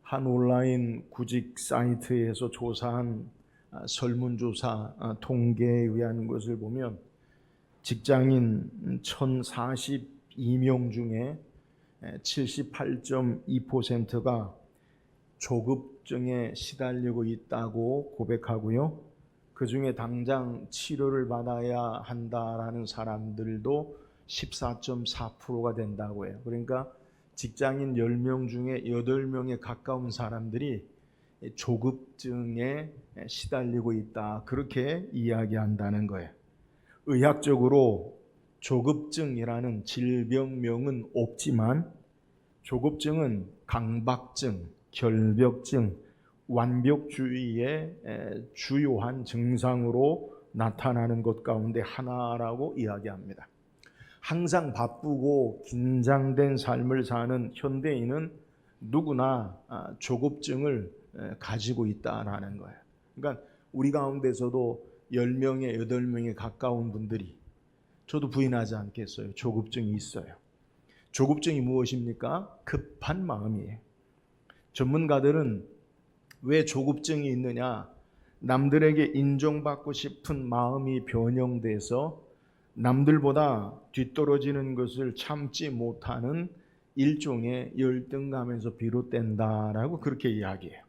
한 온라인 구직 사이트에서 조사한 설문조사 통계에 의한 것을 보면 직장인 1042명 중에 78.2%가 조급증에 시달리고 있다고 고백하고요. 그 중에 당장 치료를 받아야 한다라는 사람들도 14.4%가 된다고 해요. 그러니까 직장인 10명 중에 8명에 가까운 사람들이 조급증에 시달리고 있다. 그렇게 이야기한다는 거예요. 의학적으로 조급증이라는 질병명은 없지만 조급증은 강박증, 결벽증, 완벽주의의 주요한 증상으로 나타나는 것 가운데 하나라고 이야기합니다. 항상 바쁘고 긴장된 삶을 사는 현대인은 누구나 조급증을 가지고 있다라는 거예요. 그러니까 우리 가운데서도 10명에 8명에 가까운 분들이, 저도 부인하지 않겠어요, 조급증이 있어요. 조급증이 무엇입니까? 급한 마음이에요. 전문가들은 왜 조급증이 있느냐? 남들에게 인정받고 싶은 마음이 변형돼서 남들보다 뒤떨어지는 것을 참지 못하는 일종의 열등감에서 비롯된다라고 그렇게 이야기해요.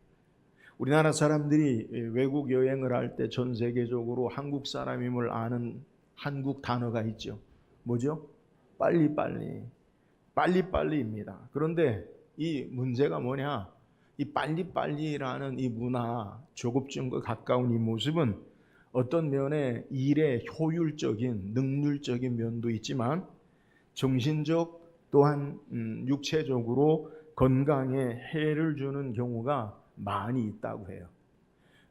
우리나라 사람들이 외국 여행을 할 때 전 세계적으로 한국 사람임을 아는 한국 단어가 있죠. 뭐죠? 빨리빨리입니다. 그런데 이 문제가 뭐냐? 이 빨리빨리라는 이 문화, 조급증과 가까운 이 모습은 어떤 면에 일의 효율적인, 능률적인 면도 있지만 정신적 또한 육체적으로 건강에 해를 주는 경우가 많이 있다고 해요.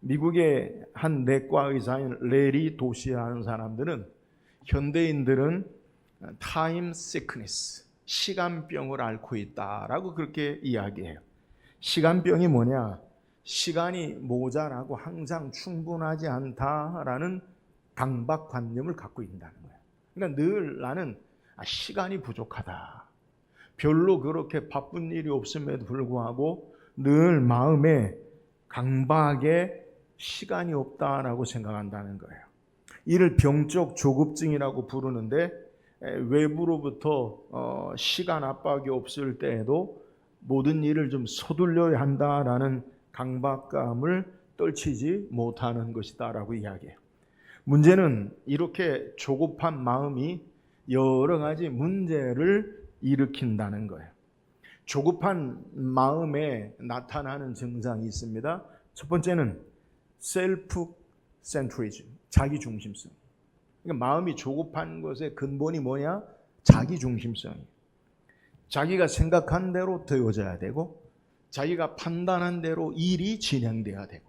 미국의 한 내과 의사인 레리 도시라는 사람들은 현대인들은 타임 시크니스, 시간병을 앓고 있다라고 그렇게 이야기해요. 시간병이 뭐냐? 시간이 모자라고 항상 충분하지 않다라는 강박관념을 갖고 있다는 거예요. 그러니까 늘 나는 시간이 부족하다. 별로 그렇게 바쁜 일이 없음에도 불구하고 늘 마음에 강박에 시간이 없다라고 생각한다는 거예요. 이를 병적 조급증이라고 부르는데 외부로부터 시간 압박이 없을 때에도 모든 일을 좀 서둘러야 한다라는 강박감을 떨치지 못하는 것이다라고 이야기해요. 문제는 이렇게 조급한 마음이 여러 가지 문제를 일으킨다는 거예요. 조급한 마음에 나타나는 증상이 있습니다. 첫 번째는 셀프 센트리즘, 자기 중심성. 그러니까 마음이 조급한 것의 근본이 뭐냐? 자기 중심성이에요. 자기가 생각한 대로 되어져야 되고, 자기가 판단한 대로 일이 진행돼야 되고,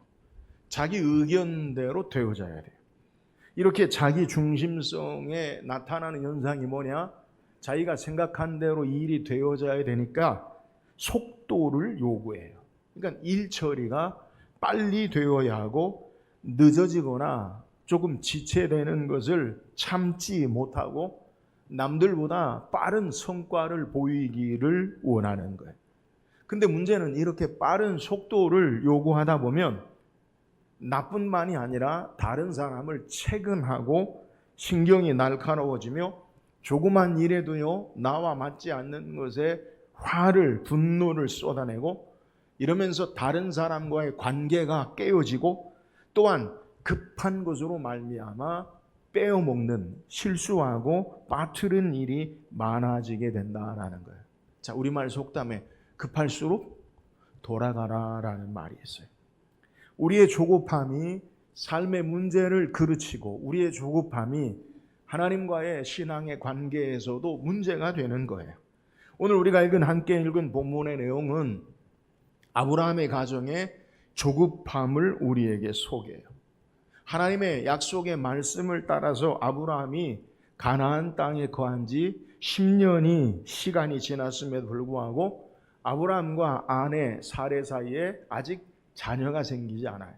자기 의견대로 되어져야 돼요. 이렇게 자기 중심성에 나타나는 현상이 뭐냐? 자기가 생각한 대로 일이 되어져야 되니까 속도를 요구해요. 그러니까 일 처리가 빨리 되어야 하고, 늦어지거나 조금 지체되는 것을 참지 못하고 남들보다 빠른 성과를 보이기를 원하는 거예요. 근데 문제는 이렇게 빠른 속도를 요구하다 보면 나뿐만이 아니라 다른 사람을 체근하고 신경이 날카로워지며 조그만 일에도요, 나와 맞지 않는 것에 화를, 분노를 쏟아내고 이러면서 다른 사람과의 관계가 깨어지고 또한 급한 것으로 말미암아 빼어먹는, 실수하고 빠뜨린 일이 많아지게 된다라는 거예요. 자, 우리말 속담에 급할수록 돌아가라라는 말이 있어요. 우리의 조급함이 삶의 문제를 그르치고 우리의 조급함이 하나님과의 신앙의 관계에서도 문제가 되는 거예요. 오늘 우리가 함께 읽은 본문의 내용은 아브라함의 가정의 조급함을 우리에게 소개해요. 하나님의 약속의 말씀을 따라서 아브라함이 가나안 땅에 거한 지 10년이 시간이 지났음에도 불구하고 아브라함과 아내 사레 사이에 아직 자녀가 생기지 않아요.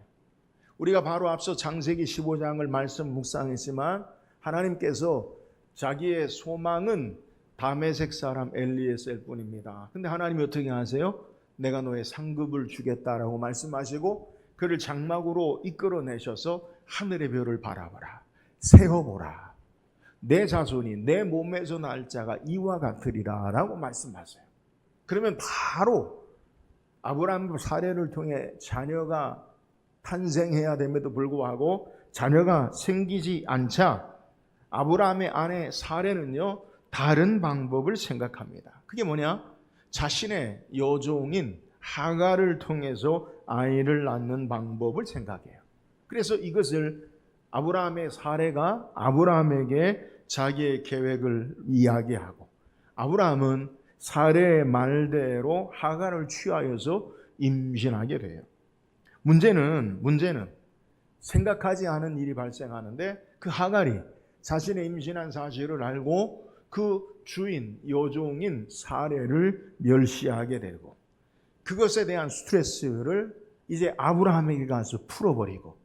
우리가 바로 앞서 창세기 15장을 말씀 묵상했지만 하나님께서 자기의 소망은 다메섹 사람 엘리에셀 뿐입니다. 근데 하나님이 어떻게 하세요? 내가 너의 상급을 주겠다라고 말씀하시고 그를 장막으로 이끌어내셔서 하늘의 별을 바라보라. 세어보라. 내 자손이 내 몸에서 날 자가 이와 같으리라 라고 말씀하세요. 그러면 바로 아브라함 사례를 통해 자녀가 탄생해야 됨에도 불구하고 자녀가 생기지 않자 아브라함의 아내 사례는요 다른 방법을 생각합니다. 그게 뭐냐? 자신의 여종인 하갈을 통해서 아이를 낳는 방법을 생각해요. 그래서 이것을 아브라함의 사례가 아브라함에게 자기의 계획을 이야기하고 아브라함은 사례의 말대로 하갈을 취하여서 임신하게 돼요. 문제는 생각하지 않은 일이 발생하는데 그 하갈이 자신의 임신한 사실을 알고 그 주인 여종인 사례를 멸시하게 되고 그것에 대한 스트레스를 이제 아브라함에게 가서 풀어버리고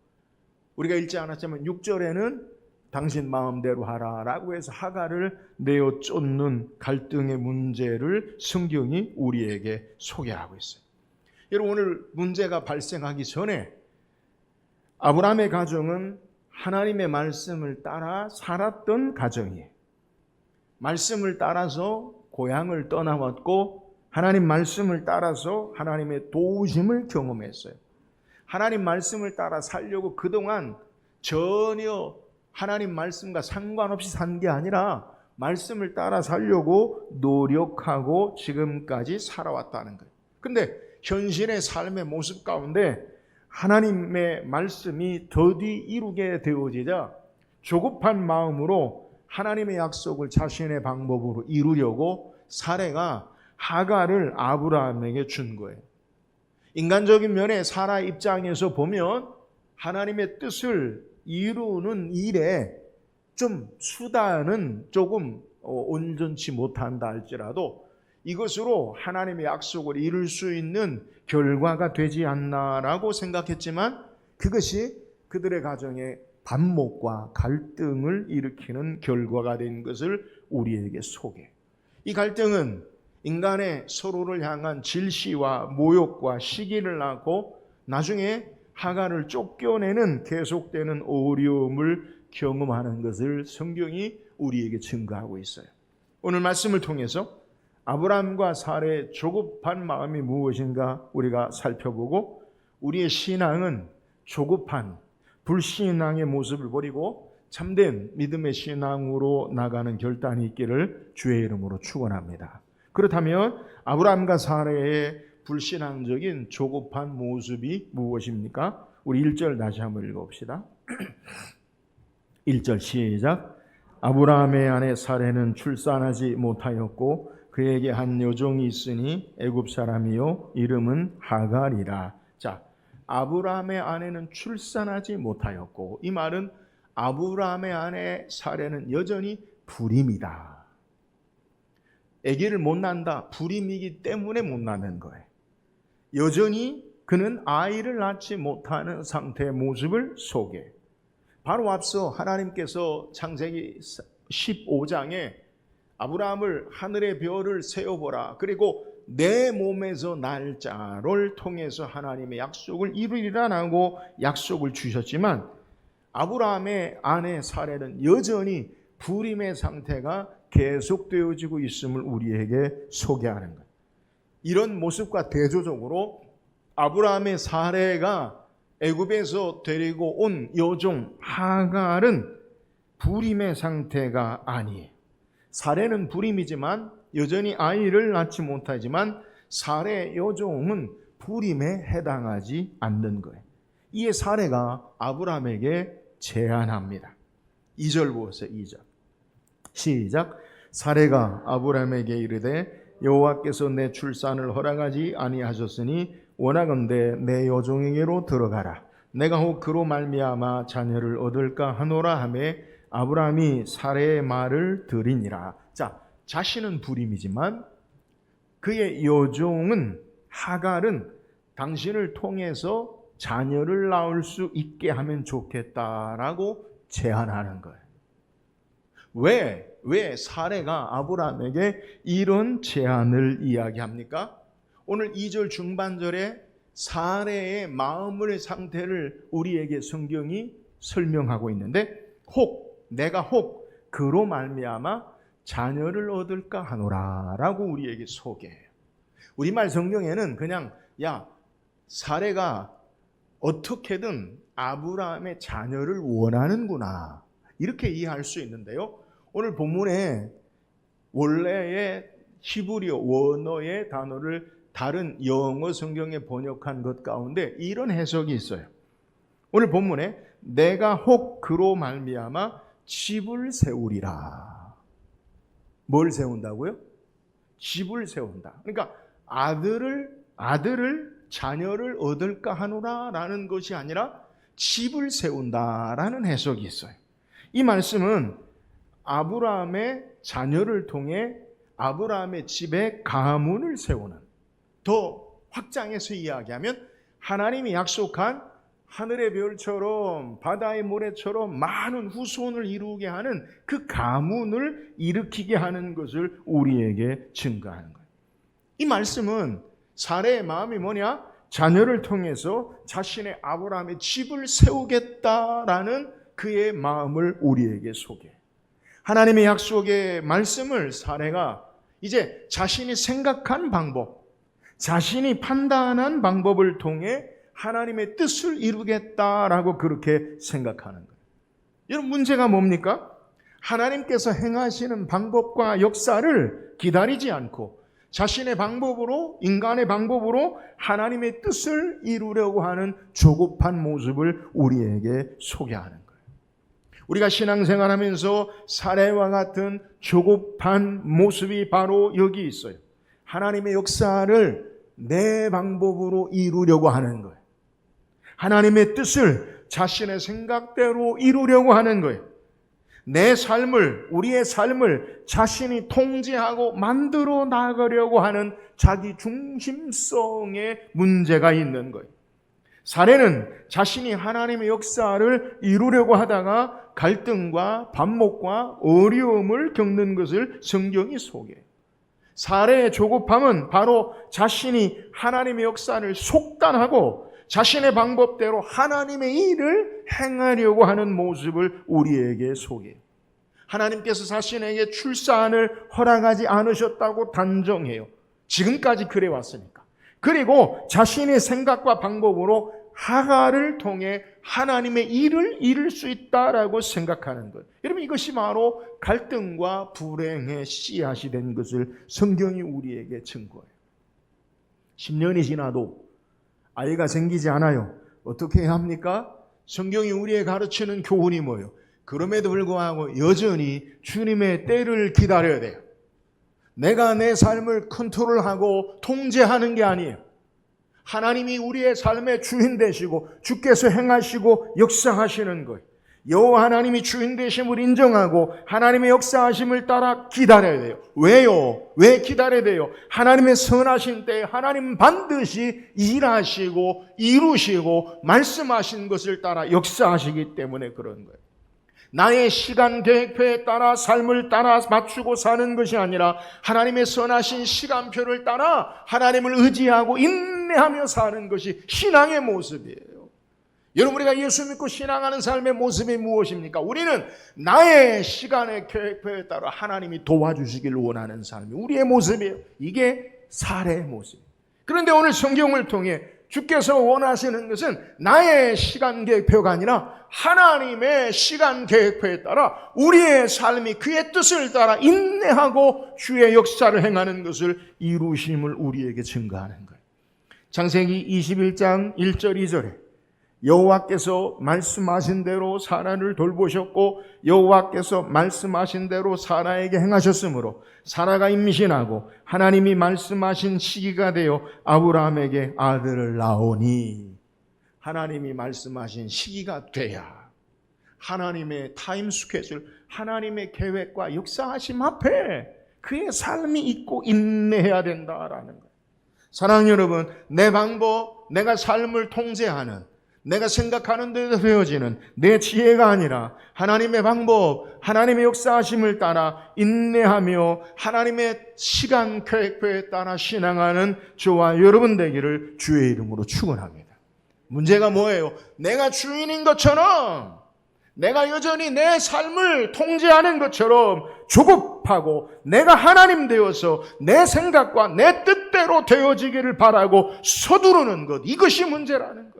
우리가 읽지 않았지만 6절에는 당신 마음대로 하라라고 해서 하갈을 내어 쫓는 갈등의 문제를 성경이 우리에게 소개하고 있어요. 여러분 오늘 문제가 발생하기 전에 아브라함의 가정은 하나님의 말씀을 따라 살았던 가정이에요. 말씀을 따라서 고향을 떠나왔고 하나님 말씀을 따라서 하나님의 도우심을 경험했어요. 하나님 말씀을 따라 살려고 그동안 전혀 하나님 말씀과 상관없이 산 게 아니라 말씀을 따라 살려고 노력하고 지금까지 살아왔다는 거예요. 근데 현실의 삶의 모습 가운데 하나님의 말씀이 더디 이루게 되어지자 조급한 마음으로 하나님의 약속을 자신의 방법으로 이루려고 사례가 하갈을 아브라함에게 준 거예요. 인간적인 면에 사라 입장에서 보면 하나님의 뜻을 이루는 일에 좀 수단은 조금 온전치 못한다 할지라도 이것으로 하나님의 약속을 이룰 수 있는 결과가 되지 않나라고 생각했지만 그것이 그들의 가정에 반목과 갈등을 일으키는 결과가 된 것을 우리에게 소개해. 이 갈등은 인간의 서로를 향한 질시와 모욕과 시기를 낳고 나중에 하갈을 쫓겨내는 계속되는 어려움을 경험하는 것을 성경이 우리에게 증거하고 있어요. 오늘 말씀을 통해서 아브라함과 사례의 조급한 마음이 무엇인가 우리가 살펴보고 우리의 신앙은 조급한 불신앙의 모습을 버리고 참된 믿음의 신앙으로 나가는 결단이 있기를 주의 이름으로 축원합니다. 그렇다면 아브라함과 사례의 불신앙적인 조급한 모습이 무엇입니까? 우리 1절 다시 한번 읽어봅시다. 1절 시작. 아브라함의 아내 사례는 출산하지 못하였고 그에게 한 여종이 있으니 애굽 사람이요 이름은 하갈이라. 자, 아브라함의 아내는 출산하지 못하였고 이 말은 아브라함의 아내 사례는 여전히 불임이다. 아기를 못 낳는다. 불임이기 때문에 못 낳는 거예요. 여전히 그는 아이를 낳지 못하는 상태의 모습을 소개해요. 바로 앞서 하나님께서 창세기 15장에 아브라함을 하늘의 별을 세어보라. 그리고 내 몸에서 날 자를 통해서 하나님의 약속을 이루리라라고 약속을 주셨지만 아브라함의 아내 사례는 여전히 불임의 상태가 계속되어지고 있음을 우리에게 소개하는 거예요. 이런 모습과 대조적으로 아브라함의 사례가 애굽에서 데리고 온 여종 하갈은 불임의 상태가 아니에요. 사례는 불임이지만 여전히 아이를 낳지 못하지만 사례 여종은 불임에 해당하지 않는 거예요. 이에 사례가 아브라함에게 제안합니다. 2절 보세요. 2절 시작. 사례가 아브라함에게 이르되 여호와께서 내 출산을 허락하지 아니하셨으니 원하건대 내 여종에게로 들어가라. 내가 혹 그로 말미암아 자녀를 얻을까 하노라 하매 아브라함이 사례의 말을 들으니라. 자, 자신은 불임이지만 그의 여종은 하갈은 당신을 통해서 자녀를 낳을 수 있게 하면 좋겠다라고 제안하는 거예요. 왜 사례가 아브라함에게 이런 제안을 이야기합니까? 오늘 2절 중반절에 사례의 마음의 상태를 우리에게 성경이 설명하고 있는데 내가 혹 그로 말미암아 자녀를 얻을까 하노라 라고 우리에게 소개해요. 우리말 성경에는 그냥 사례가 어떻게든 아브라함의 자녀를 원하는구나 이렇게 이해할 수 있는데요. 오늘 본문에 원래의 히브리어 원어의 단어를 다른 영어 성경에 번역한 것 가운데 이런 해석이 있어요. 오늘 본문에 내가 혹 그로 말미암아 집을 세우리라. 뭘 세운다고요? 집을 세운다. 그러니까 아들을 자녀를 얻을까 하노라라는 것이 아니라 집을 세운다라는 해석이 있어요. 이 말씀은 아브라함의 자녀를 통해 아브라함의 집에 가문을 세우는, 더 확장해서 이야기하면 하나님이 약속한 하늘의 별처럼 바다의 모래처럼 많은 후손을 이루게 하는 그 가문을 일으키게 하는 것을 우리에게 증거하는 거예요. 이 말씀은 사례의 마음이 뭐냐? 자녀를 통해서 자신의 아브라함의 집을 세우겠다라는 그의 마음을 우리에게 소개해요. 하나님의 약속의 말씀을 사례가 이제 자신이 생각한 방법, 자신이 판단한 방법을 통해 하나님의 뜻을 이루겠다라고 그렇게 생각하는 거예요. 여러분, 문제가 뭡니까? 하나님께서 행하시는 방법과 역사를 기다리지 않고 자신의 방법으로, 인간의 방법으로 하나님의 뜻을 이루려고 하는 조급한 모습을 우리에게 소개하는 거예요. 우리가 신앙생활하면서 사례와 같은 조급한 모습이 바로 여기 있어요. 하나님의 역사를 내 방법으로 이루려고 하는 거예요. 하나님의 뜻을 자신의 생각대로 이루려고 하는 거예요. 내 삶을, 우리의 삶을 자신이 통제하고 만들어 나가려고 하는 자기 중심성의 문제가 있는 거예요. 사례는 자신이 하나님의 역사를 이루려고 하다가 갈등과 반목과 어려움을 겪는 것을 성경이 소개해요. 사례의 조급함은 바로 자신이 하나님의 역사를 속단하고 자신의 방법대로 하나님의 일을 행하려고 하는 모습을 우리에게 소개해요. 하나님께서 자신에게 출산을 허락하지 않으셨다고 단정해요. 지금까지 그래 왔으니까. 그리고 자신의 생각과 방법으로 하가를 통해 하나님의 일을 이룰 수 있다라고 생각하는 것. 여러분, 이것이 바로 갈등과 불행의 씨앗이 된 것을 성경이 우리에게 증거해요. 10년이 지나도 아이가 생기지 않아요. 어떻게 해야 합니까? 성경이 우리에게 가르치는 교훈이 뭐예요? 그럼에도 불구하고 여전히 주님의 때를 기다려야 돼요. 내가 내 삶을 컨트롤하고 통제하는 게 아니에요. 하나님이 우리의 삶의 주인 되시고 주께서 행하시고 역사하시는 거예요. 여호와 하나님이 주인 되심을 인정하고 하나님의 역사하심을 따라 기다려야 돼요. 왜요? 왜 기다려야 돼요? 하나님의 선하신 때에 하나님 반드시 일하시고 이루시고 말씀하신 것을 따라 역사하시기 때문에 그런 거예요. 나의 시간 계획표에 따라 삶을 따라 맞추고 사는 것이 아니라 하나님의 선하신 시간표를 따라 하나님을 의지하고 인내하며 사는 것이 신앙의 모습이에요. 여러분, 우리가 예수 믿고 신앙하는 삶의 모습이 무엇입니까? 우리는 나의 시간의 계획표에 따라 하나님이 도와주시기를 원하는 삶이 우리의 모습이에요. 이게 사례의 모습이에요. 그런데 오늘 성경을 통해 주께서 원하시는 것은 나의 시간 계획표가 아니라 하나님의 시간 계획표에 따라 우리의 삶이 그의 뜻을 따라 인내하고 주의 역사를 행하는 것을 이루심을 우리에게 증거하는 거예요. 창세기 21장 1절 2절에 여호와께서 말씀하신 대로 사라를 돌보셨고 여호와께서 말씀하신 대로 사라에게 행하셨으므로 사라가 임신하고 하나님이 말씀하신 시기가 되어 아브라함에게 아들을 낳으니, 하나님이 말씀하신 시기가 돼야 하나님의 타임 스케줄, 하나님의 계획과 역사하심 앞에 그의 삶이 있고 인내해야 된다라는 거예요. 사랑하는 여러분, 내 방법, 내가 삶을 통제하는, 내가 생각하는 대로 되어지는 내 지혜가 아니라 하나님의 방법, 하나님의 역사하심을 따라 인내하며 하나님의 시간 계획표에 따라 신앙하는 저와 여러분 되기를 주의 이름으로 축원합니다. 문제가 뭐예요? 내가 주인인 것처럼, 내가 여전히 내 삶을 통제하는 것처럼 조급하고 내가 하나님 되어서 내 생각과 내 뜻대로 되어지기를 바라고 서두르는 것, 이것이 문제라는 거예요.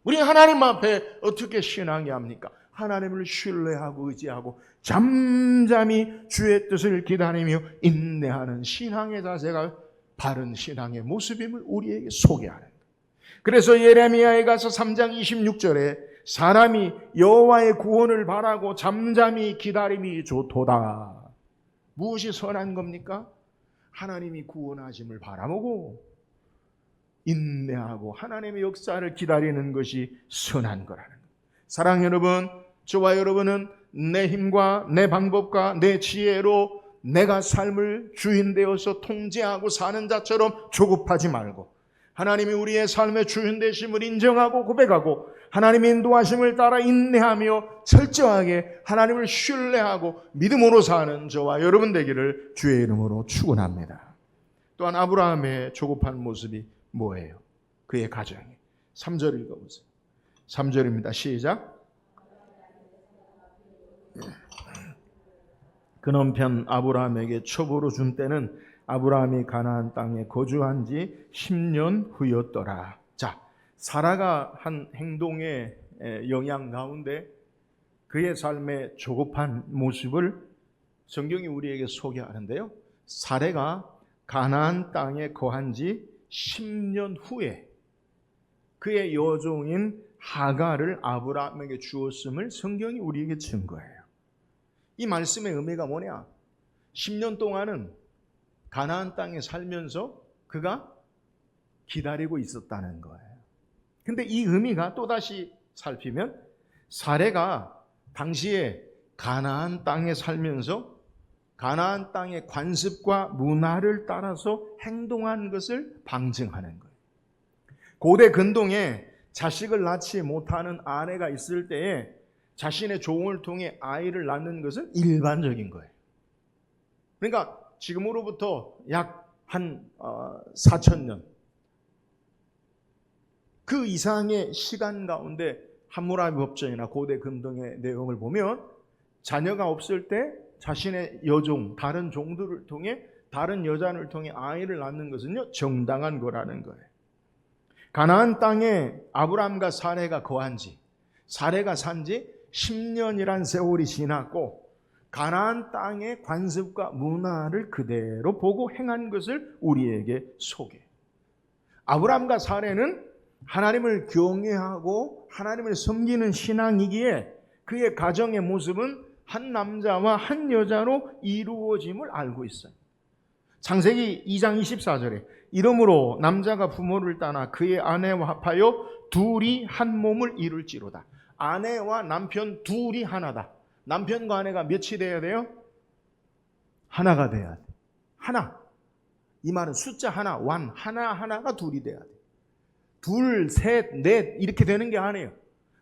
우리 하나님 앞에 어떻게 신앙이 합니까? 하나님을 신뢰하고 의지하고 잠잠히 주의 뜻을 기다리며 인내하는 신앙의 자세가 바른 신앙의 모습임을 우리에게 소개하는 거예요. 그래서 예레미야에 가서 3장 26절에 사람이 여호와의 구원을 바라고 잠잠히 기다림이 좋도다. 무엇이 선한 겁니까? 하나님이 구원하심을 바라보고 인내하고 하나님의 역사를 기다리는 것이 선한 거라는 거예요. 사랑하는 여러분, 저와 여러분은 내 힘과 내 방법과 내 지혜로 내가 삶을 주인 되어서 통제하고 사는 자처럼 조급하지 말고 하나님이 우리의 삶의 주인 되심을 인정하고 고백하고 하나님의 인도하심을 따라 인내하며 철저하게 하나님을 신뢰하고 믿음으로 사는 저와 여러분 되기를 주의 이름으로 축원합니다. 또한 아브라함의 조급한 모습이 뭐예요? 그의 가정이. 3절 읽어보세요. 3절입니다. 시작. 그놈편 아브라함에게 첩으로 준 때는 아브라함이 가나안 땅에 거주한 지 10년 후였더라. 자, 사라가 한 행동의 영향 가운데 그의 삶의 조급한 모습을 성경이 우리에게 소개하는데요. 사라가 가나안 땅에 거한 지 10년 후에 그의 여종인 하가를 아브라함에게 주었음을 성경이 우리에게 증거해요. 이 말씀의 의미가 뭐냐? 10년 동안은 가나안 땅에 살면서 그가 기다리고 있었다는 거예요. 근데 이 의미가 또다시 살피면 사레가 당시에 가나안 땅에 살면서 가나안 땅의 관습과 문화를 따라서 행동한 것을 방증하는 거예요. 고대 근동에 자식을 낳지 못하는 아내가 있을 때에 자신의 종을 통해 아이를 낳는 것은 일반적인 거예요. 그러니까 지금으로부터 약 한 4,000년 그 이상의 시간 가운데 함무라비 법전이나 고대 근동의 내용을 보면 자녀가 없을 때 자신의 여종, 다른 종들을 통해 다른 여자를 통해 아이를 낳는 것은요 정당한 거라는 거예요. 가나안 땅에 아브라함과 사레가 거한 지, 사레가 산 지 10년이란 세월이 지났고 가나안 땅의 관습과 문화를 그대로 보고 행한 것을 우리에게 소개해요. 아브라함과 사레는 하나님을 경외하고 하나님을 섬기는 신앙이기에 그의 가정의 모습은 한 남자와 한 여자로 이루어짐을 알고 있어요. 창세기 2장 24절에 이러므로 남자가 부모를 떠나 그의 아내와 합하여 둘이 한 몸을 이룰지로다. 아내와 남편 둘이 하나다. 남편과 아내가 몇이 돼야 돼요? 하나가 돼야 돼. 하나. 이 말은 숫자 하나, one, 하나가 둘이 돼야 돼. 둘, 셋, 넷 이렇게 되는 게 아니에요.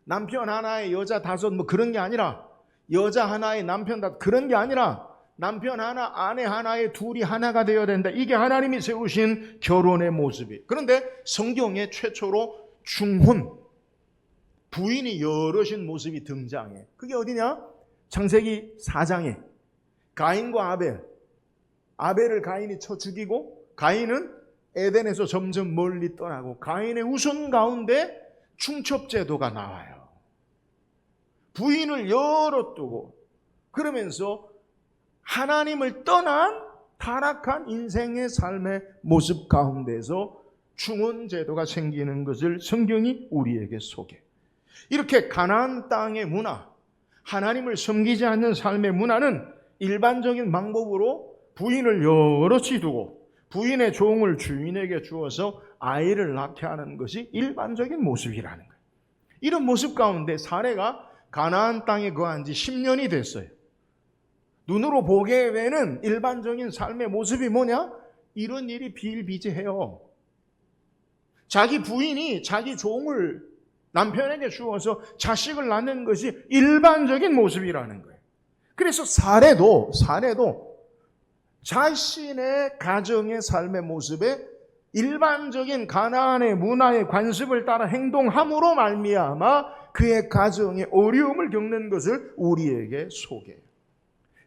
남편 하나에 여자 다섯 뭐 그런 게 아니라 여자 하나에 남편 다섯 그런 게 아니라 남편 하나, 아내 하나에 둘이 하나가 되어야 된다. 이게 하나님이 세우신 결혼의 모습이에요. 그런데 성경에 최초로 중혼, 부인이 여럿인 모습이 등장해. 그게 어디냐? 창세기 4장에 가인과 아벨을 가인이 쳐 죽이고 가인은 에덴에서 점점 멀리 떠나고 가인의 후손 가운데 충첩제도가 나와요. 부인을 여럿 두고 그러면서 하나님을 떠난 타락한 인생의 삶의 모습 가운데서 중혼제도가 생기는 것을 성경이 우리에게 소개해요. 이렇게 가나안 땅의 문화, 하나님을 섬기지 않는 삶의 문화는 일반적인 방법으로 부인을 여럿이 두고 부인의 종을 주인에게 주어서 아이를 낳게 하는 것이 일반적인 모습이라는 거예요. 이런 모습 가운데 사레가 가나안 땅에 거한 지 10년이 됐어요. 눈으로 보기에 외에는 일반적인 삶의 모습이 뭐냐? 이런 일이 비일비재해요. 자기 부인이 자기 종을 남편에게 주어서 자식을 낳는 것이 일반적인 모습이라는 거예요. 그래서 사례도 자신의 가정의 삶의 모습에 일반적인 가나안의 문화의 관습을 따라 행동함으로 말미암아 그의 가정에 어려움을 겪는 것을 우리에게 소개해요.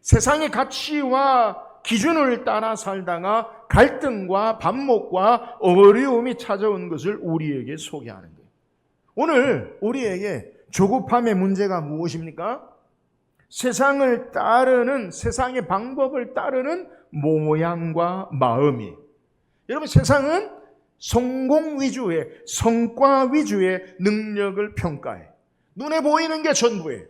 세상의 가치와 기준을 따라 살다가 갈등과 반목과 어려움이 찾아온 것을 우리에게 소개하는 거예요. 오늘 우리에게 조급함의 문제가 무엇입니까? 세상을 따르는, 세상의 방법을 따르는 모양과 마음이. 여러분, 세상은 성공 위주의, 성과 위주의 능력을 평가해. 눈에 보이는 게 전부예요.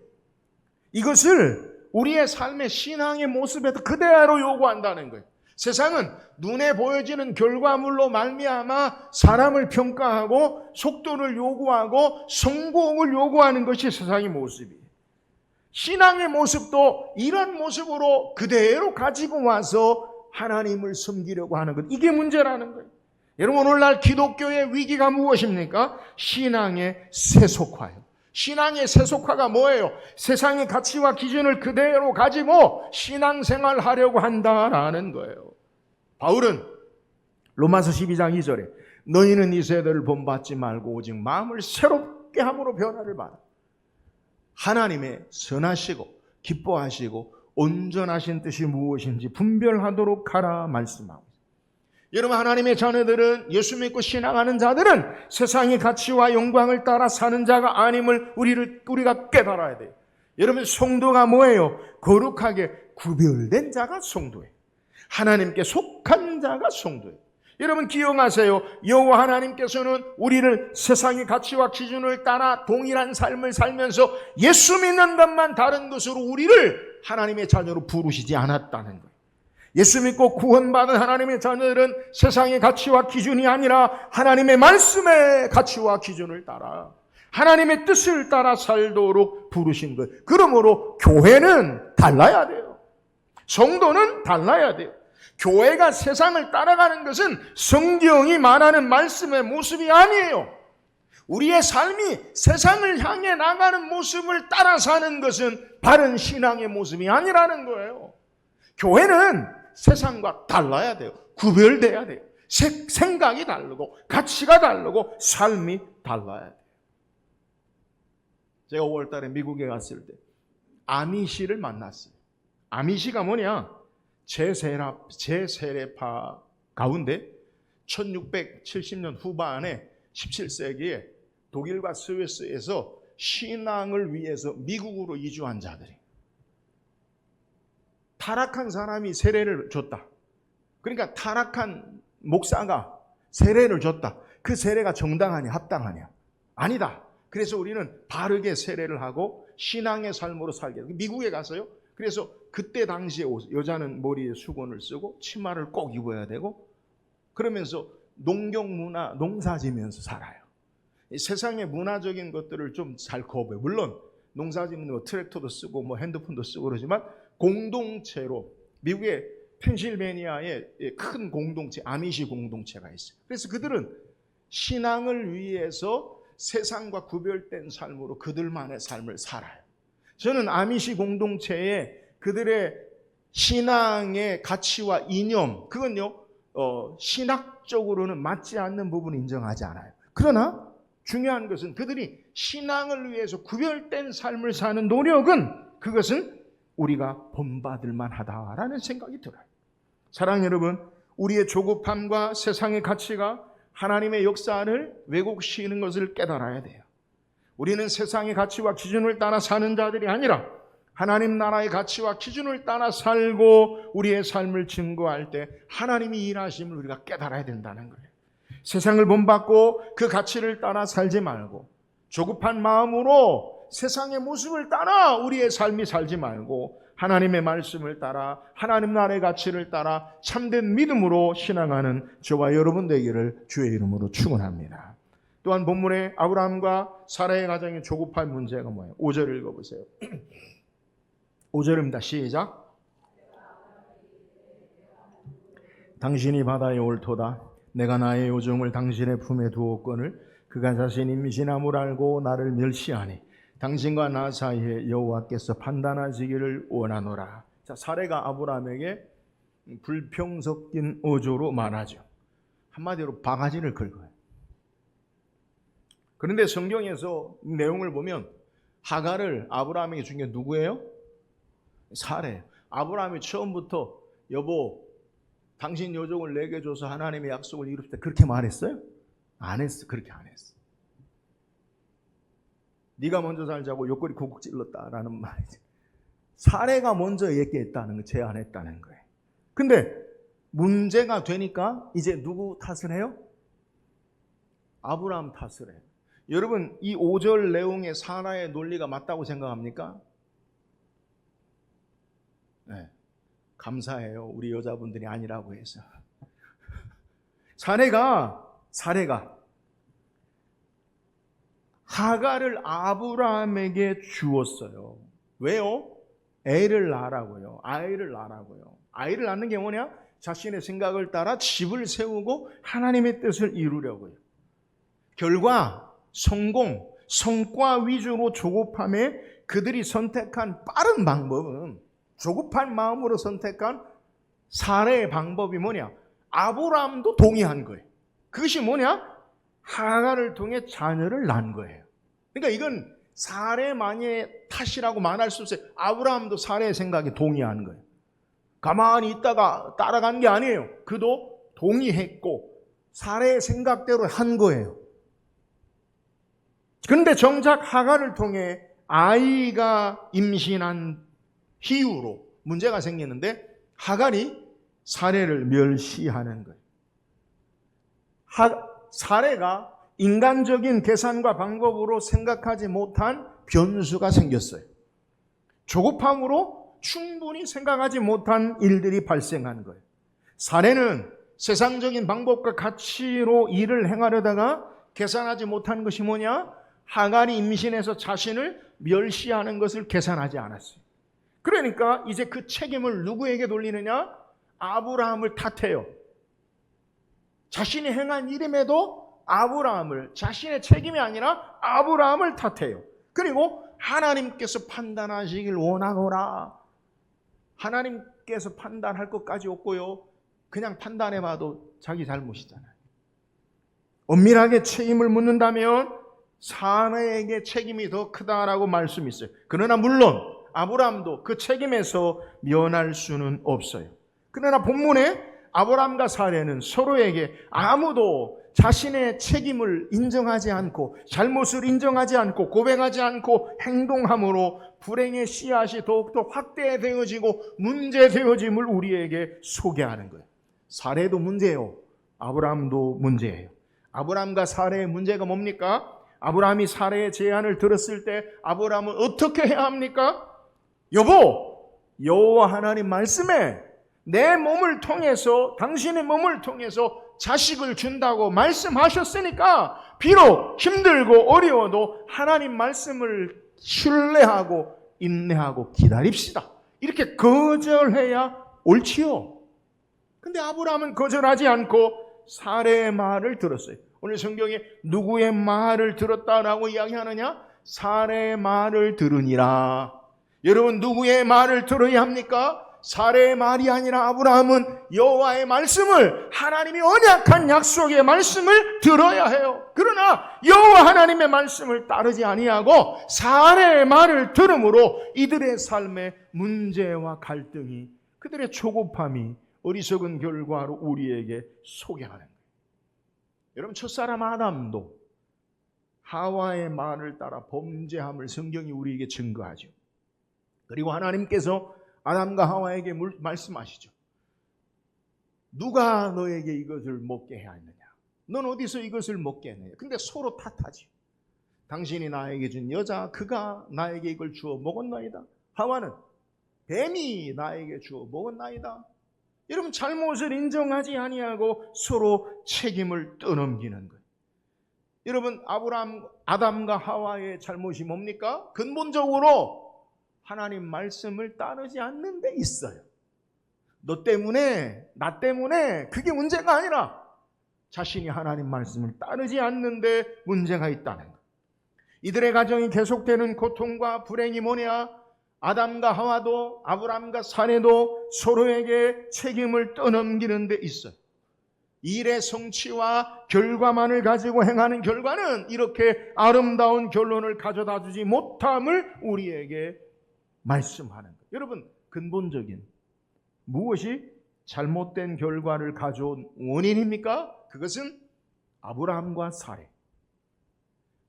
이것을 우리의 삶의 신앙의 모습에도 그대로 요구한다는 거예요. 세상은 눈에 보여지는 결과물로 말미암아 사람을 평가하고 속도를 요구하고 성공을 요구하는 것이 세상의 모습이에요. 신앙의 모습도 이런 모습으로 그대로 가지고 와서 하나님을 섬기려고 하는 것, 이게 문제라는 거예요. 여러분, 오늘날 기독교의 위기가 무엇입니까? 신앙의 세속화예요. 신앙의 세속화가 뭐예요? 세상의 가치와 기준을 그대로 가지고 신앙생활 하려고 한다라는 거예요. 바울은 로마서 12장 2절에 너희는 이 세대를 본받지 말고 오직 마음을 새롭게 함으로 변화를 받아 하나님의 선하시고 기뻐하시고 온전하신 뜻이 무엇인지 분별하도록 하라 말씀하고 있습니다. 여러분, 하나님의 자녀들은, 예수 믿고 신앙하는 자들은 세상의 가치와 영광을 따라 사는 자가 아님을 우리가 깨달아야 돼요. 여러분, 성도가 뭐예요? 거룩하게 구별된 자가 성도예요. 하나님께 속한 자가 성도예요. 여러분, 기억하세요. 여호와 하나님께서는 우리를 세상의 가치와 기준을 따라 동일한 삶을 살면서 예수 믿는 것만 다른 것으로 우리를 하나님의 자녀로 부르시지 않았다는 거예요. 예수 믿고 구원받은 하나님의 자녀들은 세상의 가치와 기준이 아니라 하나님의 말씀의 가치와 기준을 따라 하나님의 뜻을 따라 살도록 부르신 거예요. 그러므로 교회는 달라야 돼요. 성도는 달라야 돼요. 교회가 세상을 따라가는 것은 성경이 말하는 말씀의 모습이 아니에요. 우리의 삶이 세상을 향해 나가는 모습을 따라 사는 것은 바른 신앙의 모습이 아니라는 거예요. 교회는 세상과 달라야 돼요. 구별돼야 돼요. 생각이 다르고 가치가 다르고 삶이 달라야 돼요. 제가 5월 달에 미국에 갔을 때 아미시를 만났어요. 아미시가 뭐냐? 제세례파 가운데 1670년 후반에 17세기에 독일과 스위스에서 신앙을 위해서 미국으로 이주한 자들이, 타락한 사람이 세례를 줬다. 그러니까 타락한 목사가 세례를 줬다. 그 세례가 정당하냐 합당하냐? 아니다. 그래서 우리는 바르게 세례를 하고 신앙의 삶으로 살게. 미국에 가서요. 그래서 그때 당시에 여자는 머리에 수건을 쓰고 치마를 꼭 입어야 되고, 그러면서 농경 문화, 농사 지면서 살아요. 세상의 문화적인 것들을 좀 잘 거부해요. 물론 농사 짓는 뭐 트랙터도 쓰고 뭐 핸드폰도 쓰고 그러지만 공동체로, 미국의 펜실베니아에 큰 공동체, 아미시 공동체가 있어요. 그래서 그들은 신앙을 위해서 세상과 구별된 삶으로 그들만의 삶을 살아요. 저는 아미시 공동체에 그들의 신앙의 가치와 이념, 그건요, 신학적으로는 맞지 않는 부분을 인정하지 않아요. 그러나 중요한 것은 그들이 신앙을 위해서 구별된 삶을 사는 노력은, 그것은 우리가 본받을 만하다라는 생각이 들어요. 사랑하는 여러분, 우리의 조급함과 세상의 가치가 하나님의 역사를 왜곡시키는 것을 깨달아야 돼요. 우리는 세상의 가치와 기준을 따라 사는 자들이 아니라 하나님 나라의 가치와 기준을 따라 살고 우리의 삶을 증거할 때 하나님이 일하심을 우리가 깨달아야 된다는 거예요. 세상을 본받고 그 가치를 따라 살지 말고 조급한 마음으로 세상의 모습을 따라 우리의 삶이 살지 말고 하나님의 말씀을 따라 하나님 나라의 가치를 따라 참된 믿음으로 신앙하는 저와 여러분 되기를 주의 이름으로 축원합니다. 또한 본문에 아브라함과 사라의 가정의 조급한 문제가 뭐예요? 5절 읽어보세요. 5절입니다. 시작. 당신이 바다에 옳도다. 내가 나의 요정을 당신의 품에 두었거늘 그가 자신이 임신함을 알고 나를 멸시하니 당신과 나 사이에 여호와께서 판단하시기를 원하노라. 자, 사례가 아브라함에게 불평 섞인 어조로 말하죠. 한마디로 바가지를 긁어요. 그런데 성경에서 내용을 보면 하갈을 아브라함에게 준 게 누구예요? 사례예요. 아브라함이 처음부터 여보 당신 여종을 내게 줘서 하나님의 약속을 이루실 때 그렇게 말했어요? 안 했어. 그렇게 안 했어. 네가 먼저 살자고 옆구리 쿡쿡 찔렀다라는 말이지. 사례가 먼저 얘기했다는 거, 제안했다는 거예요. 근데 문제가 되니까 이제 누구 탓을 해요? 아브라함 탓을 해요. 여러분, 이 5절 내용의 사라의 논리가 맞다고 생각합니까? 네. 감사해요. 우리 여자분들이 아니라고 해서. 사례가 하갈을 아브라함에게 주었어요. 왜요? 애를 낳으라고요. 아이를 낳으라고요. 아이를 낳는 게 뭐냐? 자신의 생각을 따라 집을 세우고 하나님의 뜻을 이루려고요. 결과, 성공, 성과 위주로 조급함에 그들이 선택한 빠른 방법은 조급한 마음으로 선택한 사례의 방법이 뭐냐? 아브라함도 동의한 거예요. 그것이 뭐냐? 하갈을 통해 자녀를 낳은 거예요. 그러니까 이건 사례만의 탓이라고 말할 수 없어요. 아브라함도 사례의 생각에 동의한 거예요. 가만히 있다가 따라간 게 아니에요. 그도 동의했고 사례의 생각대로 한 거예요. 그런데 정작 하갈을 통해 아이가 임신한 이후로 문제가 생기는데 하갈이 사례를 멸시하는 거예요. 사례가 인간적인 계산과 방법으로 생각하지 못한 변수가 생겼어요. 조급함으로 충분히 생각하지 못한 일들이 발생한 거예요. 사례는 세상적인 방법과 가치로 일을 행하려다가 계산하지 못한 것이 뭐냐? 하갈이 임신해서 자신을 멸시하는 것을 계산하지 않았어요. 그러니까 이제 그 책임을 누구에게 돌리느냐? 아브라함을 탓해요. 자신이 행한 일임에도 아브라함을, 자신의 책임이 아니라 아브라함을 탓해요. 그리고 하나님께서 판단하시길 원하노라. 하나님께서 판단할 것까지 없고요. 그냥 판단해봐도 자기 잘못이잖아요. 엄밀하게 책임을 묻는다면 사례에게 책임이 더 크다라고 말씀이 있어요. 그러나 물론 아브라함도 그 책임에서 면할 수는 없어요. 그러나 본문에 아브라함과 사례는 서로에게 아무도 자신의 책임을 인정하지 않고 잘못을 인정하지 않고 고백하지 않고 행동함으로 불행의 씨앗이 더욱더 확대되어지고 문제되어짐을 우리에게 소개하는 거예요. 사례도 문제예요. 아브라함도 문제예요. 아브라함과 사례의 문제가 뭡니까? 아브라함이 사례의 제안을 들었을 때 아브라함은 어떻게 해야 합니까? 여보, 여호와 하나님 말씀에 내 몸을 통해서, 당신의 몸을 통해서 자식을 준다고 말씀하셨으니까 비록 힘들고 어려워도 하나님 말씀을 신뢰하고 인내하고 기다립시다. 이렇게 거절해야 옳지요. 근데 아브라함은 거절하지 않고 사례의 말을 들었어요. 오늘 성경에 누구의 말을 들었다라고 이야기하느냐? 사례의 말을 들으니라. 여러분, 누구의 말을 들어야 합니까? 사례의 말이 아니라 아브라함은 여호와의 말씀을, 하나님이 언약한 약속의 말씀을 들어야 해요. 그러나 여호와 하나님의 말씀을 따르지 아니하고 사례의 말을 들음으로 이들의 삶의 문제와 갈등이, 그들의 조급함이 어리석은 결과로 우리에게 소개하는 거예요. 여러분, 첫사람 아담도 하와의 말을 따라 범죄함을 성경이 우리에게 증거하죠. 그리고 하나님께서 아담과 하와에게 말씀하시죠. 누가 너에게 이것을 먹게 하였느냐? 넌 어디서 이것을 먹게 했느냐? 근데 서로 탓하지. 당신이 나에게 준 여자, 그가 나에게 이걸 주어 먹었나이다. 하와는 뱀이 나에게 주어 먹었나이다. 여러분, 잘못을 인정하지 아니하고 서로 책임을 떠넘기는 거예요. 여러분, 아담과 하와의 잘못이 뭡니까? 근본적으로 하나님 말씀을 따르지 않는 데 있어요. 너 때문에, 나 때문에, 그게 문제가 아니라 자신이 하나님 말씀을 따르지 않는데 문제가 있다는 것. 이들의 가정이 계속되는 고통과 불행이 뭐냐? 아담과 하와도 아브람과 사레도 서로에게 책임을 떠넘기는 데 있어요. 일의 성취와 결과만을 가지고 행하는 결과는 이렇게 아름다운 결론을 가져다 주지 못함을 우리에게 말씀하는 거예요. 여러분, 근본적인 무엇이 잘못된 결과를 가져온 원인입니까? 그것은 아브라함과 사레.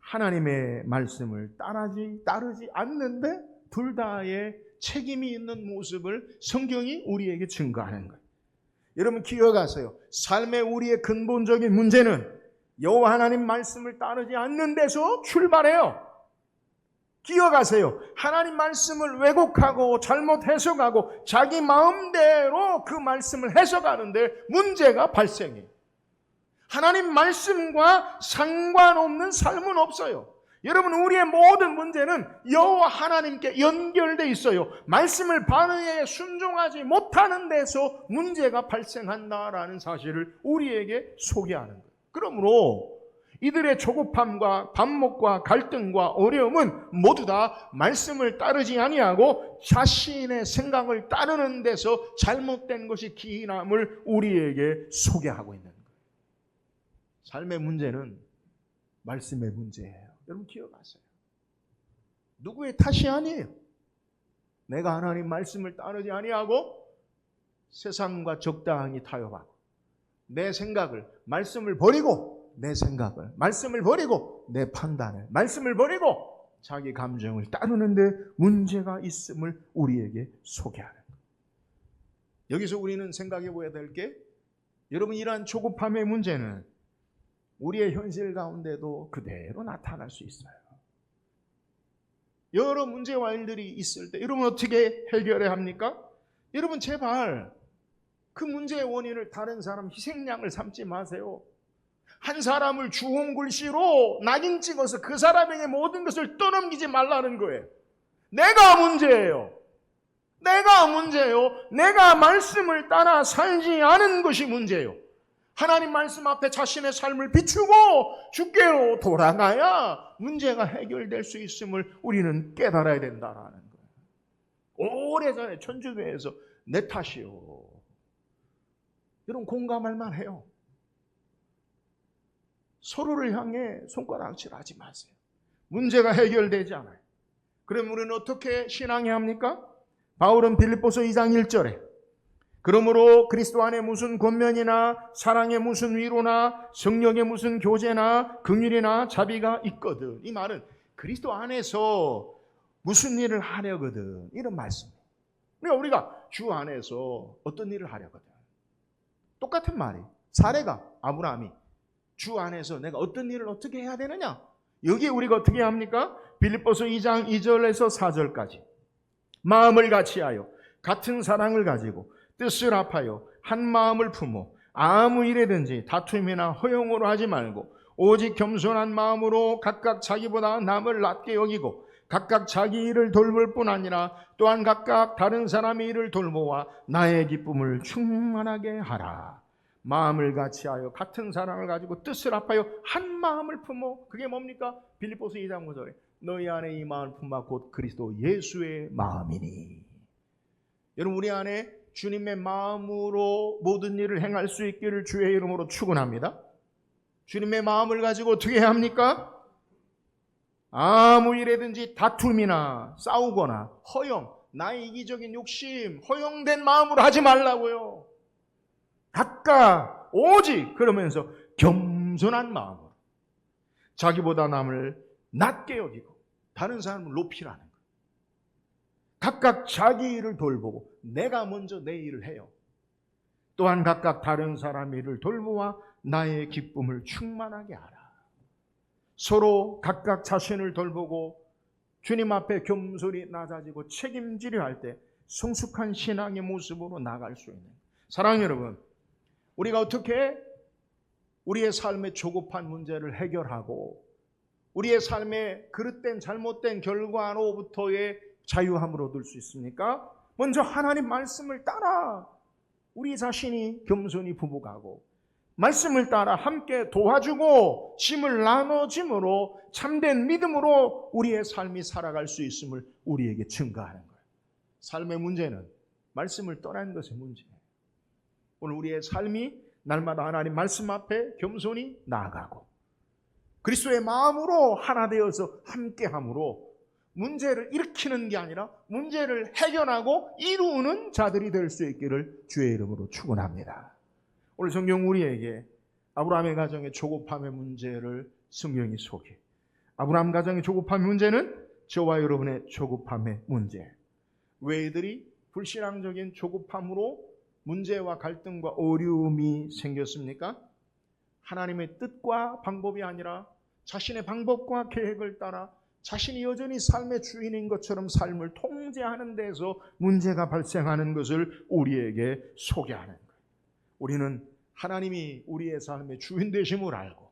하나님의 말씀을 따르지 않는데 둘 다의 책임이 있는 모습을 성경이 우리에게 증거하는 거예요. 여러분 기억하세요. 삶의 우리의 근본적인 문제는 여호와 하나님 말씀을 따르지 않는 데서 출발해요. 기억하세요. 하나님 말씀을 왜곡하고 잘못 해석하고 자기 마음대로 그 말씀을 해석하는데 문제가 발생해요. 하나님 말씀과 상관없는 삶은 없어요. 여러분, 우리의 모든 문제는 여호와 하나님께 연결되어 있어요. 말씀을 바르게 순종하지 못하는 데서 문제가 발생한다라는 사실을 우리에게 소개하는 거예요. 그러므로 이들의 조급함과 반목과 갈등과 어려움은 모두 다 말씀을 따르지 아니하고 자신의 생각을 따르는 데서 잘못된 것이 기인함을 우리에게 소개하고 있는 거예요. 삶의 문제는 말씀의 문제예요. 여러분 기억하세요. 누구의 탓이 아니에요. 내가 하나님 말씀을 따르지 아니하고 세상과 적당히 타협하고 내 생각을 말씀을 버리고 내 생각을 말씀을 버리고 내 판단을 말씀을 버리고 자기 감정을 따르는데 문제가 있음을 우리에게 소개하는 거예요. 여기서 우리는 생각해 보아야 될 게 여러분 이러한 조급함의 문제는 우리의 현실 가운데도 그대로 나타날 수 있어요. 여러 문제와 일들이 있을 때 여러분 어떻게 해결해야 합니까? 여러분 제발 그 문제의 원인을 다른 사람 희생양을 삼지 마세요. 한 사람을 주홍글씨로 낙인 찍어서 그 사람에게 모든 것을 떠넘기지 말라는 거예요. 내가 문제예요. 내가 문제예요. 내가 말씀을 따라 살지 않은 것이 문제예요. 하나님 말씀 앞에 자신의 삶을 비추고 주께로 돌아가야 문제가 해결될 수 있음을 우리는 깨달아야 된다라는 거예요. 오래전에 천주교에서 내 탓이요. 여러분 공감할 만해요. 서로를 향해 손가락질하지 마세요. 문제가 해결되지 않아요. 그럼 우리는 어떻게 신앙해야 합니까? 바울은 빌립보서 2장 1절에 그러므로 그리스도 안에 무슨 권면이나 사랑의 무슨 위로나 성령의 무슨 교제나 긍휼이나 자비가 있거든. 이 말은 그리스도 안에서 무슨 일을 하려거든. 이런 말씀이에요. 그러니까 우리가 주 안에서 어떤 일을 하려거든. 똑같은 말이에요. 사례가 아브라함이 주 안에서 내가 어떤 일을 어떻게 해야 되느냐. 여기에 우리가 어떻게 해야 합니까? 빌립보서 2장 2절에서 4절까지 마음을 같이하여 같은 사랑을 가지고 뜻을 합하여 한 마음을 품어 아무 일에든지 다툼이나 허용으로 하지 말고 오직 겸손한 마음으로 각각 자기보다 남을 낮게 여기고 각각 자기 일을 돌볼 뿐 아니라 또한 각각 다른 사람의 일을 돌보아 나의 기쁨을 충만하게 하라. 마음을 같이하여 같은 사랑을 가지고 뜻을 합하여 한 마음을 품어. 그게 뭡니까? 빌립보서 2장 5절에 너희 안에 이 마음을 품어 곧 그리스도 예수의 마음이니. 여러분 우리 안에 주님의 마음으로 모든 일을 행할 수 있기를 주의 이름으로 축원합니다. 주님의 마음을 가지고 어떻게 해야 합니까? 아무 일에든지 다툼이나 싸우거나 허용, 나의 이기적인 욕심, 허용된 마음으로 하지 말라고요. 각각 오직 그러면서 겸손한 마음으로 자기보다 남을 낮게 여기고 다른 사람을 높이라는 거예요. 각각 자기 일을 돌보고 내가 먼저 내 일을 해요. 또한 각각 다른 사람 일을 돌보아 나의 기쁨을 충만하게 하라. 서로 각각 자신을 돌보고 주님 앞에 겸손히 낮아지고 책임지려 할 때 성숙한 신앙의 모습으로 나갈 수 있는. 사랑하는 여러분, 우리가 어떻게 우리의 삶의 조급한 문제를 해결하고 우리의 삶의 그릇된 잘못된 결과로부터의 자유함을 얻을 수 있습니까? 먼저 하나님 말씀을 따라 우리 자신이 겸손히 부복하고 말씀을 따라 함께 도와주고 짐을 나눠짐으로 참된 믿음으로 우리의 삶이 살아갈 수 있음을 우리에게 증거하는 거예요. 삶의 문제는 말씀을 떠난 것의 문제예요. 오늘 우리의 삶이 날마다 하나님 말씀 앞에 겸손히 나아가고 그리스도의 마음으로 하나 되어서 함께함으로 문제를 일으키는 게 아니라 문제를 해결하고 이루는 자들이 될 수 있기를 주의 이름으로 축원합니다. 오늘 성경 우리에게 아브라함의 가정의 조급함의 문제를 성경이 소개. 아브라함 가정의 조급함의 문제는 저와 여러분의 조급함의 문제. 왜 이들이 불신앙적인 조급함으로 문제와 갈등과 어려움이 생겼습니까? 하나님의 뜻과 방법이 아니라 자신의 방법과 계획을 따라 자신이 여전히 삶의 주인인 것처럼 삶을 통제하는 데서 문제가 발생하는 것을 우리에게 소개하는 거예요. 우리는 하나님이 우리의 삶의 주인 되심을 알고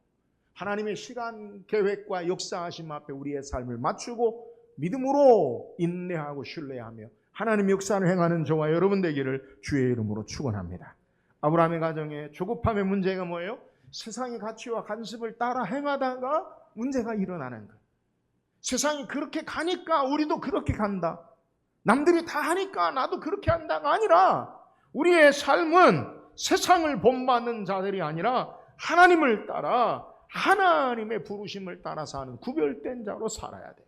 하나님의 시간 계획과 역사하심 앞에 우리의 삶을 맞추고 믿음으로 인내하고 신뢰하며 하나님의 역사를 행하는 저와 여러분 되기를 주의 이름으로 축원합니다. 아브라함의 가정의 조급함의 문제가 뭐예요? 세상의 가치와 간섭을 따라 행하다가 문제가 일어나는 거예요. 세상이 그렇게 가니까 우리도 그렇게 간다. 남들이 다 하니까 나도 그렇게 한다가 아니라 우리의 삶은 세상을 본받는 자들이 아니라 하나님을 따라 하나님의 부르심을 따라 사는 구별된 자로 살아야 돼요.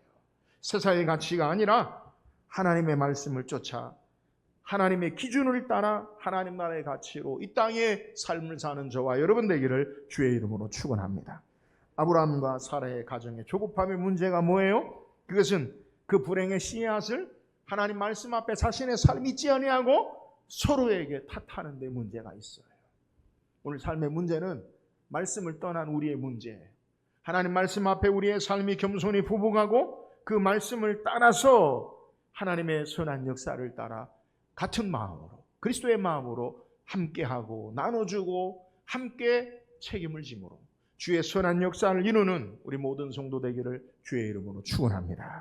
세상의 가치가 아니라 하나님의 말씀을 쫓아 하나님의 기준을 따라 하나님 나라의 가치로 이 땅의 삶을 사는 저와 여러분 되기를 주의 이름으로 축원합니다. 아브라함과 사라의 가정의 조급함의 문제가 뭐예요? 그것은 그 불행의 씨앗을 하나님 말씀 앞에 자신의 삶이 있지 아니하고 서로에게 탓하는 데 문제가 있어요. 오늘 삶의 문제는 말씀을 떠난 우리의 문제예요. 하나님 말씀 앞에 우리의 삶이 겸손히 부복하고 그 말씀을 따라서 하나님의 선한 역사를 따라 같은 마음으로 그리스도의 마음으로 함께하고 나눠주고 함께 책임을 짐으로 주의 선한 역사를 이루는 우리 모든 성도 되기를 주의 이름으로 축원합니다.